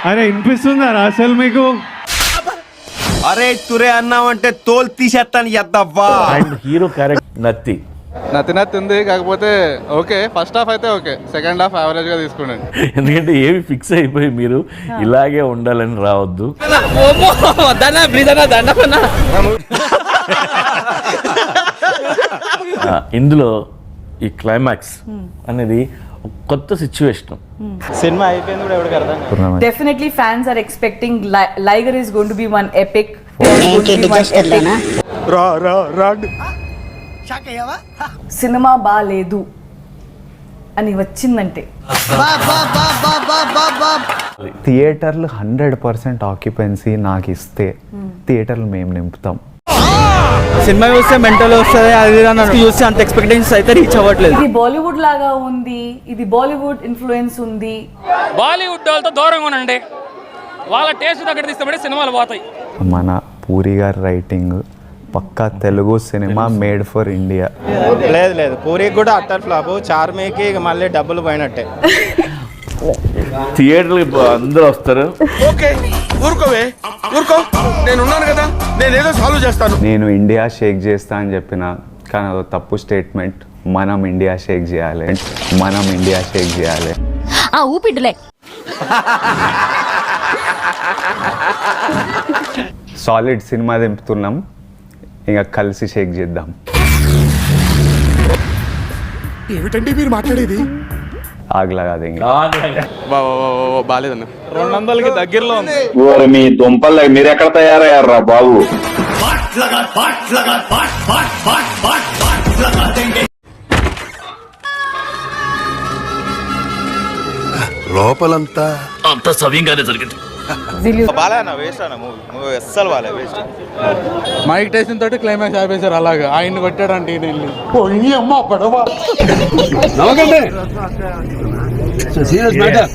అరే వినిపిస్తుందా అసలు మీకు? అరే తురే అన్నావంటే తోలు తీసేస్తాను ఎద్దవ్వా. అండ్ హీరో క్యారెక్టర్ నత్తి నత్తి ఉంది, కాకపోతే ఓకే ఫస్ట్ హాఫ్ అయితే ఓకే, సెకండ్ హాఫ్ యావరేజ్ గా తీసుకున్నాను. ఎందుకంటే ఏమి ఫిక్స్ అయిపోయి మీరు ఇలాగే ఉండాలని రావద్దు. ఇందులో ఈ క్లైమాక్స్ అనేది ఒక కొత్త సిచ్యువేషన్. సినిమా అయిపోయింది కూడా ఎవరికి అర్థం కాదు. Definitely fans are expecting Liger is going to be one epic. Cinema బాలేదు అని వచ్చిందంటే థియేటర్లు 100% ఆక్యుపెన్సీ నాకు ఇస్తే థియేటర్లు మేము నింపుతాం. సినిమా చూస్తే మెంటల్ వస్తుంది, అది చూస్తే అంత ఎక్స్పెక్టేషన్స్ అయితే రీచ్ అవ్వట్లేదు. ఇది బాలీవుడ్ లాగా ఉంది, ఇది బాలీవుడ్ ఇన్ఫ్లుయెన్స్ ఉంది. బాలీవుడ్ వాళ్ళతో దూరంగా ఉండండి, వాళ్ళ టేస్ట్ దగ్గర తీస్తే సినిమాలు పోతాయి. మన పూరి గారి రైటింగ్ పక్కా Telugu cinema made for India. లేదు పూరికి కూడా అట్టర్ ఫ్లాప్, చార్మీకి మళ్ళీ డబ్బులు పోయినట్టే. థియేటర్లు అందరూ వస్తారు. నేను ఇండియా షేక్ చేస్తా అని చెప్పిన, కానీ అదో తప్పు స్టేట్మెంట్. మనం ఇండియా షేక్ చేయాలి, మనం ఇండియా షేక్ చేయాలి. ఊపిడ్లే సాలిడ్ సినిమా దింపుతున్నాం, ఇంకా కలిసి షేక్ చేద్దాం. ఏమిటండి మీరు మాట్లాడేది? ఆగలా కాదు ఇంకా. బాలేదన్న 200కి దగ్గరలో ఉంది. మీ దుంపలు మీరు ఎక్కడ తయారయ్యారా బాబు? లోపలంతా అంత సవ్యంగానే జరిగింది. బాలేనా వేస్ట్ అన్న మూవీ అస్సలు బాలే వేస్ట్. మైక్ టైసన్ తోటి క్లైమాక్స్ ఆపేశారు, అలాగా ఆయన కొట్టాడంటే సీరియస్ మ్యాటర్.